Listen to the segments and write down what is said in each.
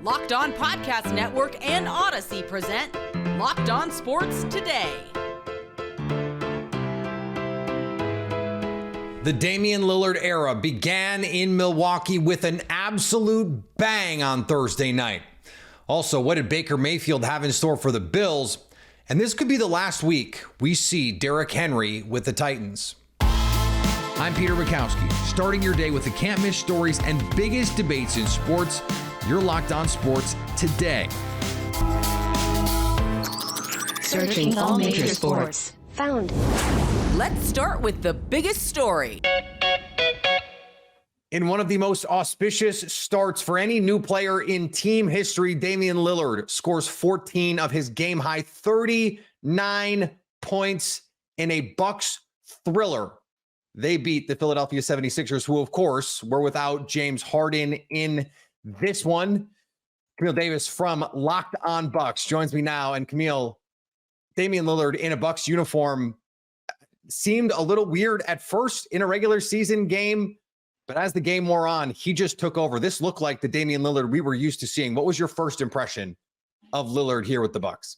Locked On Podcast Network and Odyssey present Locked On Sports Today. The Damian Lillard era began in Milwaukee with an absolute bang on Thursday night. Also, what did Baker Mayfield have in store for the Bills? And this could be the last week we see Derrick Henry with the Titans. I'm Peter Bukowski, starting your day with the can't-miss stories and biggest debates in sports. You're Locked On Sports Today. Searching all major sports. Found. Let's start with the biggest story. In one of the most auspicious starts for any new player in team history, Damian Lillard scores 14 of his game-high 39 points in a Bucks thriller. They beat the Philadelphia 76ers, who, of course, were without James Harden in this one. Camille Davis from Locked On Bucks joins me now. And Camille, Damian Lillard in a Bucks uniform seemed a little weird at first in a regular season game, but as the game wore on, he just took over. This looked like the Damian Lillard we were used to seeing. What was your first impression of Lillard here with the Bucks?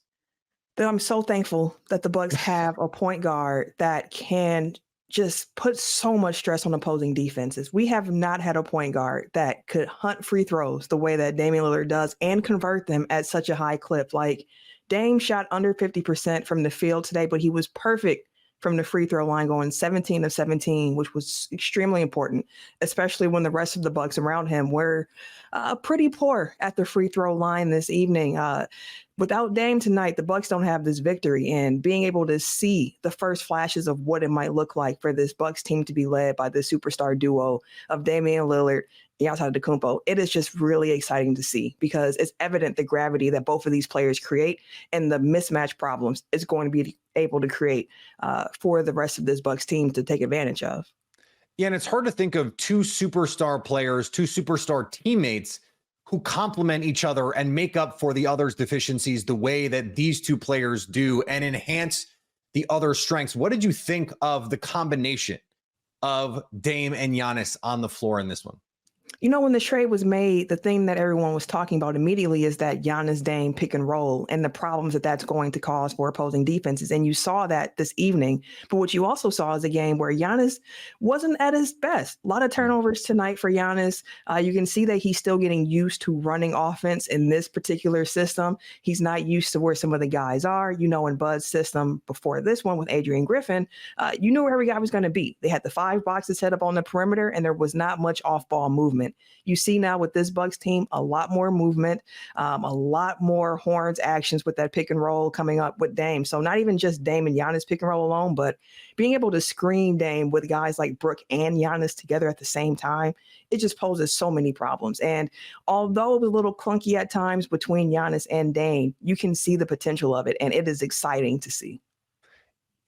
I'm so thankful that the Bucks have a point guard that can just put so much stress on opposing defenses. We have not had a point guard that could hunt free throws the way that Damian Lillard does and convert them at such a high clip. Like, Dame shot under 50% from the field today, but he was perfect from the free throw line, going 17 of 17, which was extremely important, especially when the rest of the Bucks around him were pretty poor at the free throw line this evening. Without Dame tonight, the Bucks don't have this victory, and being able to see the first flashes of what it might look like for this Bucks team to be led by the superstar duo of Damian Lillard and Giannis Antetokounmpo, it is just really exciting to see, because it's evident the gravity that both of these players create and the mismatch problems is going to be able to create for the rest of this Bucks team to take advantage of. Yeah, and it's hard to think of two superstar players, two superstar teammates who complement each other and make up for the other's deficiencies the way that these two players do and enhance the other's strengths. What did you think of the combination of Dame and Giannis on the floor in this one? You know, when the trade was made, the thing that everyone was talking about immediately is that Giannis Dame pick and roll and the problems that that's going to cause for opposing defenses. And you saw that this evening. But what you also saw is a game where Giannis wasn't at his best. A lot of turnovers tonight for Giannis. You can see that he's still getting used to running offense in this particular system. He's not used to where some of the guys are. You know, in Bud's system before this one with Adrian Griffin, you knew where every guy was going to be. They had the 5 boxes set up on the perimeter, and there was not much off-ball movement. You see now with this Bucks team, a lot more movement, a lot more horns actions with that pick and roll coming up with Dame. So not even just Dame and Giannis pick and roll alone, but being able to screen Dame with guys like Brook and Giannis together at the same time, it just poses so many problems. And although it was a little clunky at times between Giannis and Dame, you can see the potential of it, and it is exciting to see.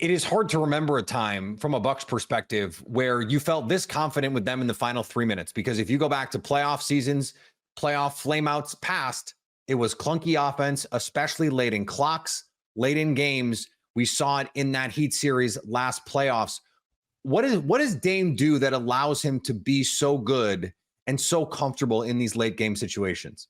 It is hard to remember a time from a Bucks perspective where you felt this confident with them in the final 3 minutes, because if you go back to playoff seasons, playoff flameouts past, it was clunky offense, especially late in clocks, late in games. We saw it in that Heat series last playoffs. What does Dame do that allows him to be so good and so comfortable in these late game situations?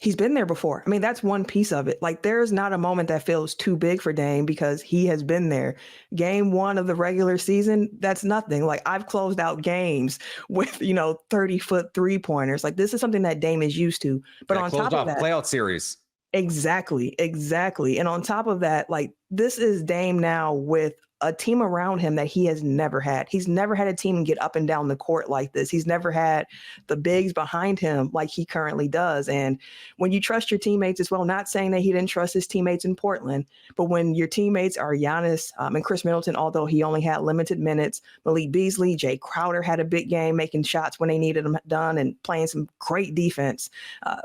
He's been there before. I mean, that's one piece of it. Like, there's not a moment that feels too big for Dame because he has been there. Game 1 of the regular season, that's nothing. Like, I've closed out games with, 30-foot three-pointers. Like, this is something that Dame is used to. But on top of that, playout series. Exactly. And on top of that, like, this is Dame now with a team around him that he has never had. He's never had a team get up and down the court like this. He's never had the bigs behind him like he currently does. And when you trust your teammates as well, not saying that he didn't trust his teammates in Portland, but when your teammates are Giannis and Chris Middleton, although he only had limited minutes, Malik Beasley, Jay Crowder had a big game, making shots when they needed them done and playing some great defense.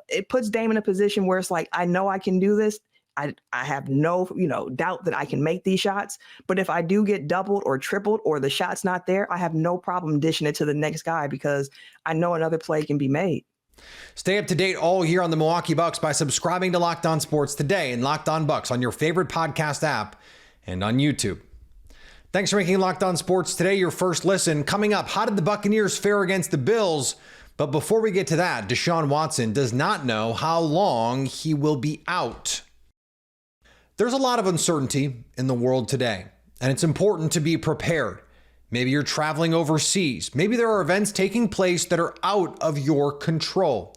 It puts Dame in a position where it's like, I know I can do this. I have no, doubt that I can make these shots. But if I do get doubled or tripled or the shot's not there, I have no problem dishing it to the next guy because I know another play can be made. Stay up to date all year on the Milwaukee Bucks by subscribing to Locked On Sports Today and Locked On Bucks on your favorite podcast app and on YouTube. Thanks for making Locked On Sports Today your first listen. Coming up, how did the Buccaneers fare against the Bills? But before we get to that, Deshaun Watson does not know how long he will be out. There's a lot of uncertainty in the world today, and it's important to be prepared. Maybe you're traveling overseas. Maybe there are events taking place that are out of your control.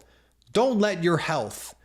Don't let your health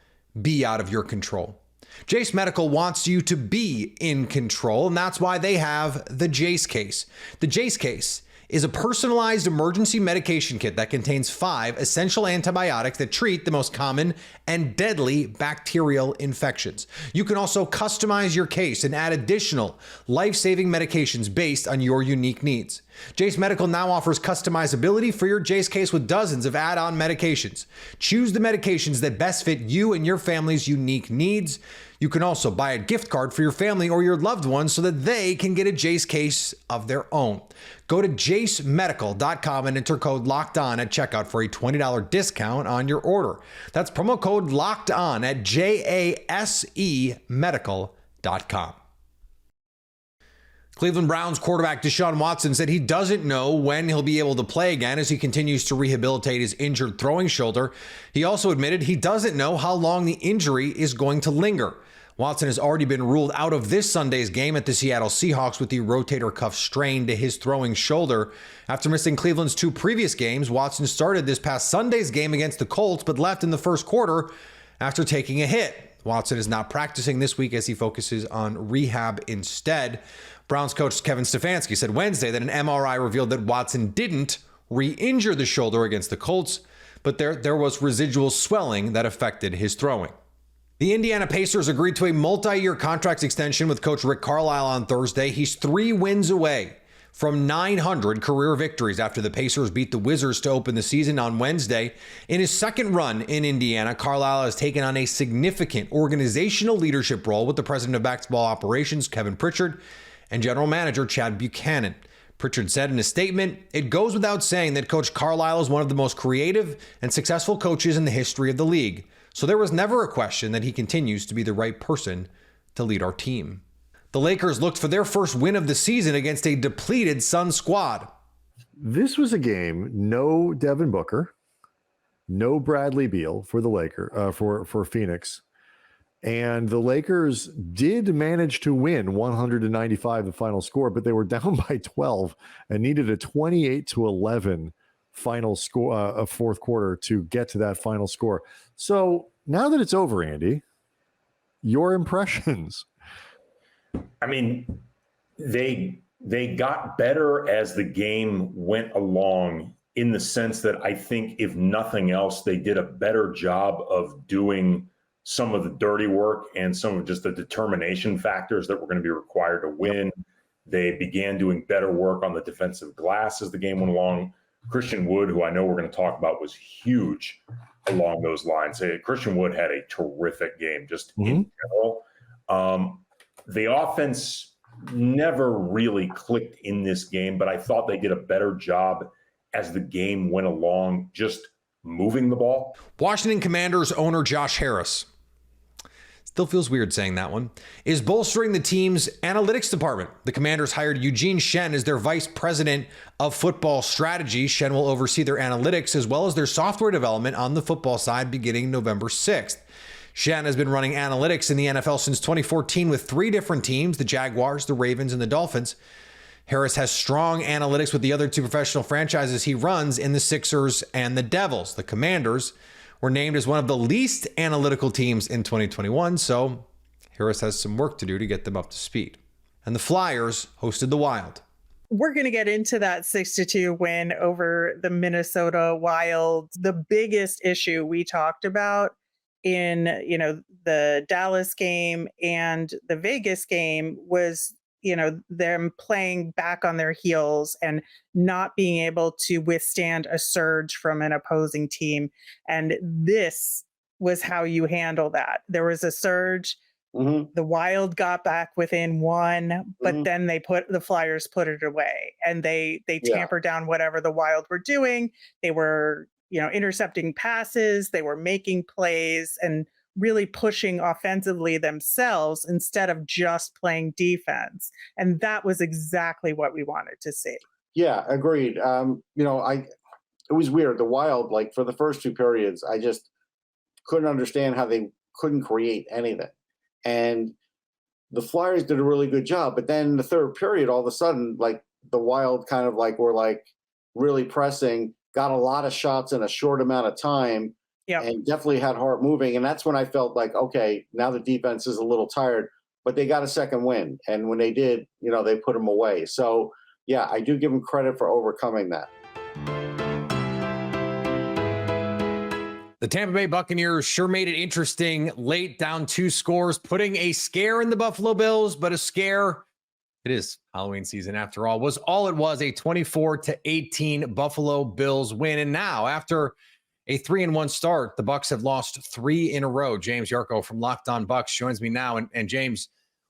be out of your control. Jase Medical wants you to be in control, and that's why they have the Jase case. The Jase case is a personalized emergency medication kit that contains 5 essential antibiotics that treat the most common and deadly bacterial infections. You can also customize your case and add additional life-saving medications based on your unique needs. Jase Medical now offers customizability for your Jase case with dozens of add-on medications. Choose the medications that best fit you and your family's unique needs. You can also buy a gift card for your family or your loved ones so that they can get a Jase case of their own. Go to jasemedical.com and enter code LOCKEDON at checkout for a $20 discount on your order. That's promo code LOCKEDON at jasemedical.com. Cleveland Browns quarterback Deshaun Watson said he doesn't know when he'll be able to play again as he continues to rehabilitate his injured throwing shoulder. He also admitted he doesn't know how long the injury is going to linger. Watson has already been ruled out of this Sunday's game at the Seattle Seahawks with the rotator cuff strain to his throwing shoulder. After missing Cleveland's 2 previous games, Watson started this past Sunday's game against the Colts, but left in the first quarter after taking a hit. Watson is not practicing this week as he focuses on rehab instead. Browns coach Kevin Stefanski said Wednesday that an MRI revealed that Watson didn't re-injure the shoulder against the Colts, but there was residual swelling that affected his throwing. The Indiana Pacers agreed to a multi-year contract extension with coach Rick Carlisle on Thursday. He's 3 wins away from 900 career victories after the Pacers beat the Wizards to open the season on Wednesday. In his second run in Indiana, Carlisle has taken on a significant organizational leadership role with the president of basketball operations, Kevin Pritchard, and general manager Chad Buchanan. Pritchard said in a statement, "It goes without saying that Coach Carlisle is one of the most creative and successful coaches in the history of the league. So there was never a question that he continues to be the right person to lead our team." The Lakers looked for their first win of the season against a depleted Suns squad. This was a game, no Devin Booker, no Bradley Beal for the for Phoenix. And the Lakers did manage to win 195, the final score, but they were down by 12 and needed a 28-11 final score, of fourth quarter to get to that final score. So now that it's over, Andy, your impressions? I mean, they got better as the game went along, in the sense that I think, if nothing else, they did a better job of doing some of the dirty work and some of just the determination factors that were going to be required to win. They began doing better work on the defensive glass as the game went along. Christian Wood, who I know we're going to talk about, was huge along those lines. Christian Wood had a terrific game just in general. The offense never really clicked in this game, but I thought they did a better job as the game went along, just moving the ball. Washington Commanders owner Josh Harris, still feels weird saying that one, is bolstering the team's analytics department. The Commanders hired Eugene Shen as their vice president of football strategy. Shen will oversee their analytics as well as their software development on the football side beginning November 6th. Shen has been running analytics in the NFL since 2014 with 3 different teams, the Jaguars, the Ravens, and the Dolphins. Harris has strong analytics with the other 2 professional franchises he runs in the Sixers and the Devils. The Commanders were named as one of the least analytical teams in 2021, so Harris has some work to do to get them up to speed. And the Flyers hosted the Wild. We're going to get into that 6-2 win over the Minnesota Wild. The biggest issue we talked about in, the Dallas game and the Vegas game was, them playing back on their heels and not being able to withstand a surge from an opposing team. And this was how you handle that. There was a surge. The Wild got back within 1, but then the Flyers put it away, and they tampered down whatever the Wild were doing. They were, intercepting passes. They were making plays and really pushing offensively themselves instead of just playing defense. And that was exactly what we wanted to see. Yeah, agreed. it was weird. The Wild, like for the first two periods, I just couldn't understand how they couldn't create anything. And the Flyers did a really good job. But then the third period, all of a sudden, like the Wild kind of like were like really pressing, got a lot of shots in a short amount of time, and definitely had heart moving. And that's when I felt like, okay, now the defense is a little tired, but they got a second win. And when they did, you know, they put them away. So, yeah, I do give them credit for overcoming that. The Tampa Bay Buccaneers sure made it interesting late, down 2 scores, putting a scare in the Buffalo Bills, but a scare, it is Halloween season after all, was all it was, a 24-18 Buffalo Bills win. And now, after a 3-1 start, the Bucs have lost 3 in a row. James Yarko from Locked On Bucs joins me now. And James,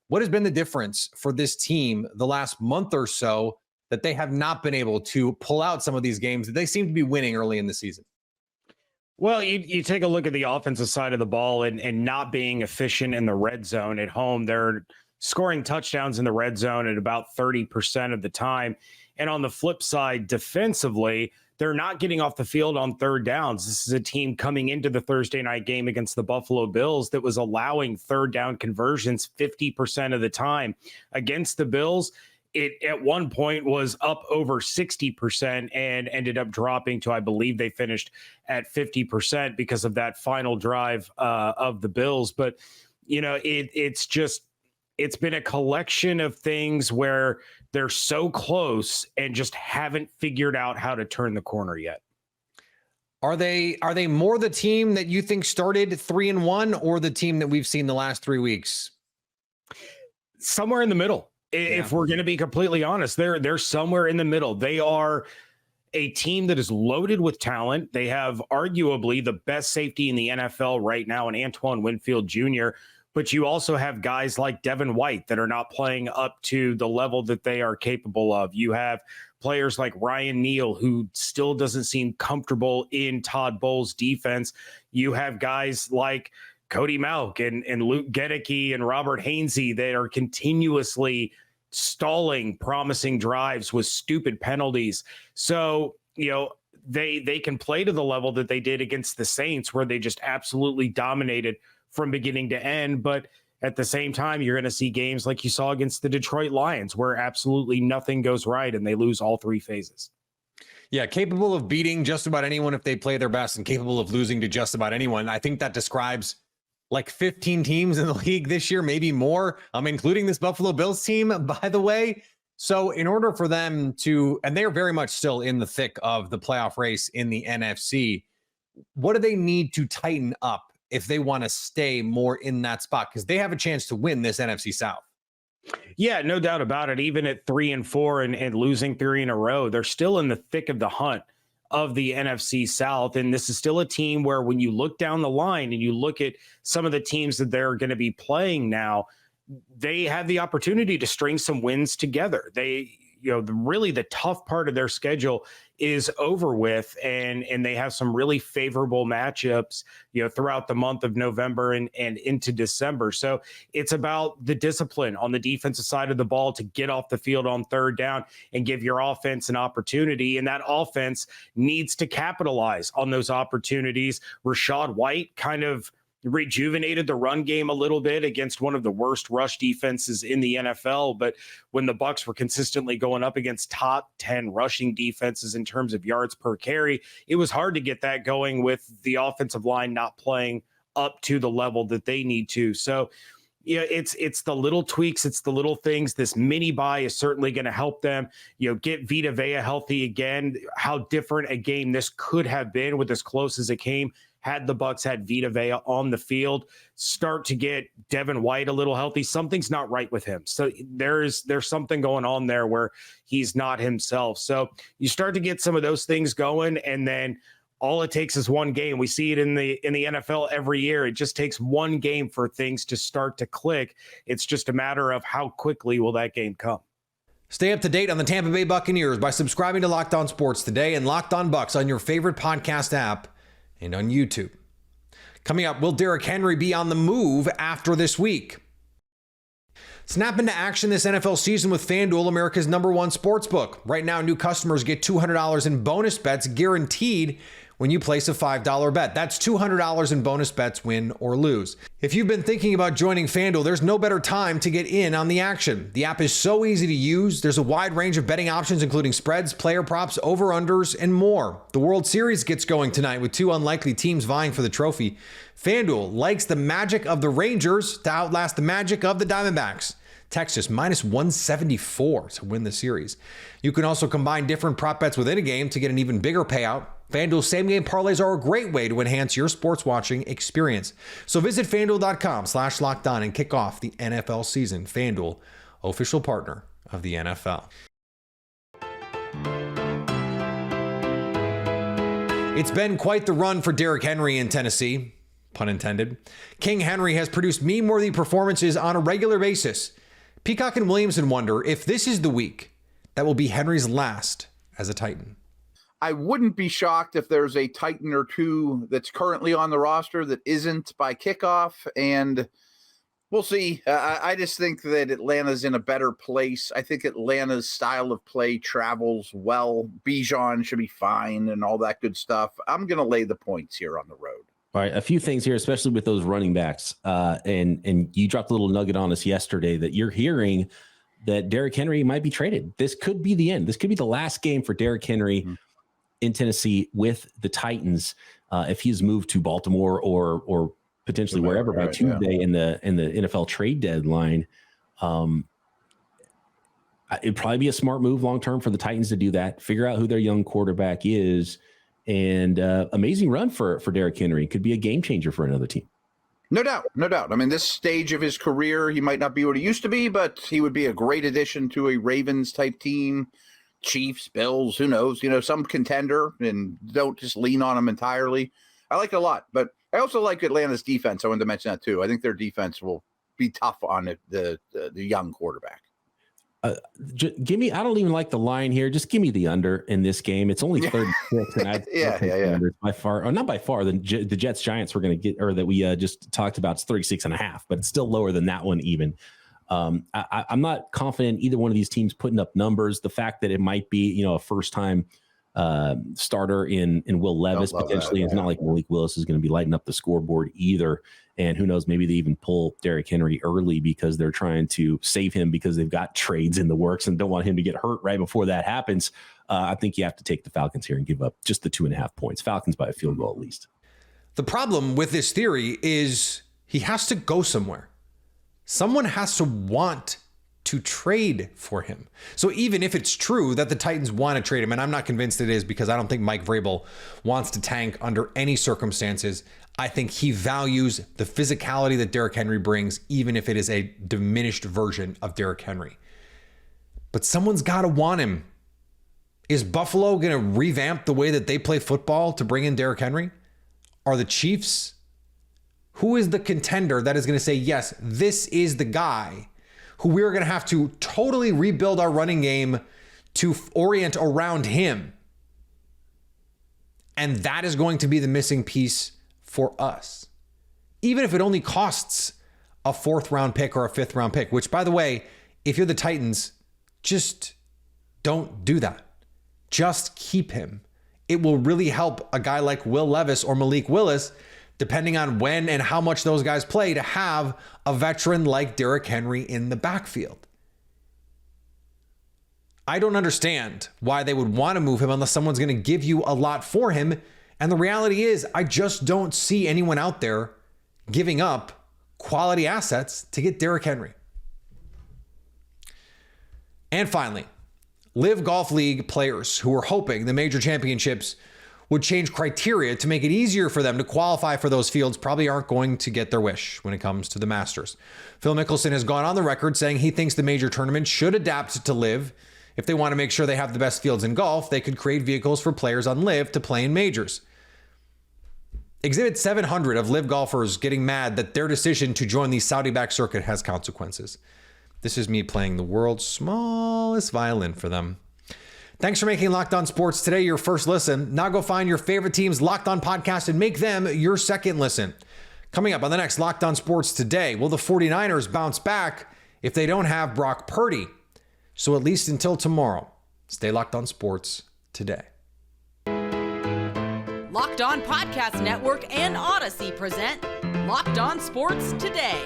what has been the difference for this team the last month or so that they have not been able to pull out some of these games that they seem to be winning early in the season? Well, you take a look at the offensive side of the ball and not being efficient in the red zone at home. They're scoring touchdowns in the red zone at about 30% of the time. And on the flip side, defensively, they're not getting off the field on third downs. This is a team coming into the Thursday night game against the Buffalo Bills that was allowing third down conversions 50% of the time. Against the Bills, it at one point was up over 60% and ended up dropping to, I believe they finished at 50% because of that final drive of the Bills. But, you know, it's been a collection of things where they're so close and just haven't figured out how to turn the corner yet. Are they more the team that you think started 3-1 or the team that we've seen the last 3 weeks? Somewhere in the middle. If we're going to be completely honest, they're somewhere in the middle. They are a team that is loaded with talent. They have arguably the best safety in the NFL right now in Antoine Winfield Jr., but you also have guys like Devin White that are not playing up to the level that they are capable of. You have players like Ryan Neal, who still doesn't seem comfortable in Todd Bowles' defense. You have guys like Cody Malk and Luke Gedeke and Robert Hainsey that are continuously stalling promising drives with stupid penalties. So, you know, they can play to the level that they did against the Saints, where they just absolutely dominated from beginning to end. But at the same time, you're going to see games like you saw against the Detroit Lions, where absolutely nothing goes right and they lose all 3 phases. Yeah, capable of beating just about anyone if they play their best and capable of losing to just about anyone. I think that describes like 15 teams in the league this year, maybe more, including this Buffalo Bills team, by the way. So in order for them to, and they're very much still in the thick of the playoff race in the NFC, what do they need to tighten up if they want to stay more in that spot? Because they have a chance to win this NFC South. Yeah, no doubt about it. Even at 3-4 and losing 3 in a row, they're still in the thick of the hunt of the NFC South. And this is still a team where when you look down the line and you look at some of the teams that they're going to be playing now, they have the opportunity to string some wins together. They, you know, really the tough part of their schedule is over with, and they have some really favorable matchups, you know, throughout the month of November and into December. So it's about the discipline on the defensive side of the ball to get off the field on third down and give your offense an opportunity. And that offense needs to capitalize on those opportunities. Rachaad White kind of rejuvenated the run game a little bit against one of the worst rush defenses in the NFL. But when the Bucs were consistently going up against top 10 rushing defenses in terms of yards per carry, it was hard to get that going with the offensive line not playing up to the level that they need to. So, yeah, it's the little tweaks, it's the little things. This mini bye is certainly going to help them, you know, get Vita Vea healthy again. How different a game this could have been with as close as it came had the Bucs had Vita Vea on the field. Start to get Devin White a little healthy. Something's not right with him. So there's something going on there where he's not himself. So you start to get some of those things going, and then all it takes is one game. We see it in the NFL every year. It just takes one game for things to start to click. It's just a matter of how quickly will that game come. Stay up to date on the Tampa Bay Buccaneers by subscribing to Locked On Sports today and Locked On Bucs on your favorite podcast app and on YouTube. Coming up, will Derrick Henry be on the move after this week? Snap into action this NFL season with FanDuel, America's #1 sportsbook. Right now, new customers get $200 in bonus bets guaranteed when you place a $5 bet. That's $200 in bonus bets, win or lose. If you've been thinking about joining FanDuel, there's no better time to get in on the action. The app is so easy to use. There's a wide range of betting options, including spreads, player props, over-unders, and more. The World Series gets going tonight with two unlikely teams vying for the trophy. FanDuel likes the magic of the Rangers to outlast the magic of the Diamondbacks. Texas -174 to win the series. You can also combine different prop bets within a game to get an even bigger payout. FanDuel same-game parlays are a great way to enhance your sports watching experience. So visit FanDuel.com/LockedOn and kick off the NFL season. FanDuel, official partner of the NFL. It's been quite the run for Derrick Henry in Tennessee, pun intended. King Henry has produced meme-worthy performances on a regular basis. Peacock and Williamson wonder if this is the week that will be Henry's last as a Titan. I wouldn't be shocked if there's a Titan or two that's currently on the roster that isn't by kickoff, and we'll see. I just think that Atlanta's in a better place. I think Atlanta's style of play travels well. Bijan should be fine and all that good stuff. I'm going to lay the points here on the road. All right, a few things here, especially with those running backs. And you dropped a little nugget on us yesterday that you're hearing that Derrick Henry might be traded. This could be the end. This could be the last game for Derrick Henry in Tennessee with the Titans if he's moved to Baltimore or potentially wherever by Tuesday in the NFL trade deadline. It'd probably be a smart move long term for the Titans to do that. Figure out who their young quarterback is. And amazing run for Derrick Henry. Could be a game changer for another team. No doubt. No doubt. I mean, this stage of his career, he might not be what he used to be, but he would be a great addition to a Ravens-type team. Chiefs, Bills, who knows? Some contender, and don't just lean on them entirely. I like it a lot. But I also like Atlanta's defense. I wanted to mention that, too. I think their defense will be tough on the young quarterback. Give me, I don't even like the line here. Just give me the under in this game. It's only 36. And yeah. By far, or not by far, the Jets Giants we're going to get, or that we just talked about, it's 36.5, but it's still lower than that one even. I'm not confident either one of these teams putting up numbers. The fact that it might be, a first time starter in Will Levis potentially. It's not like Malik Willis is going to be lighting up the scoreboard either. And who knows, maybe they even pull Derrick Henry early because they're trying to save him because they've got trades in the works and don't want him to get hurt right before that happens. I think you have to take the Falcons here and give up just the 2.5 points. Falcons by a field goal at least. The problem with this theory is he has to go somewhere. Someone has to want to trade for him. So even if it's true that the Titans want to trade him, and I'm not convinced it is because I don't think Mike Vrabel wants to tank under any circumstances. I think he values the physicality that Derrick Henry brings, even if it is a diminished version of Derrick Henry. But someone's got to want him. Is Buffalo going to revamp the way that they play football to bring in Derrick Henry? Are the Chiefs? Who is the contender that is going to say, yes, this is the guy who we're going to have to totally rebuild our running game to orient around him? And that is going to be the missing piece for us. Even if it only costs a 4th round pick or a 5th round pick, which, by the way, if you're the Titans, just don't do that. Just keep him. It will really help a guy like Will Levis or Malik Willis, depending on when and how much those guys play, to have a veteran like Derrick Henry in the backfield. I don't understand why they would want to move him unless someone's going to give you a lot for him. And the reality is, I just don't see anyone out there giving up quality assets to get Derrick Henry. And finally, Live Golf League players who are hoping the major championships would change criteria to make it easier for them to qualify for those fields probably aren't going to get their wish when it comes to the Masters. Phil Mickelson has gone on the record saying he thinks the major tournament should adapt to Live. If they want to make sure they have the best fields in golf, they could create vehicles for players on Live to play in majors. Exhibit 700 of Live golfers getting mad that their decision to join the Saudi-backed circuit has consequences. This is me playing the world's smallest violin for them. Thanks for making Locked On Sports today your first listen. Now go find your favorite team's Locked On podcast and make them your second listen. Coming up on the next Locked On Sports today, will the 49ers bounce back if they don't have Brock Purdy. So at least until tomorrow, stay locked on sports today. Locked On Podcast Network and Odyssey present Locked On Sports Today.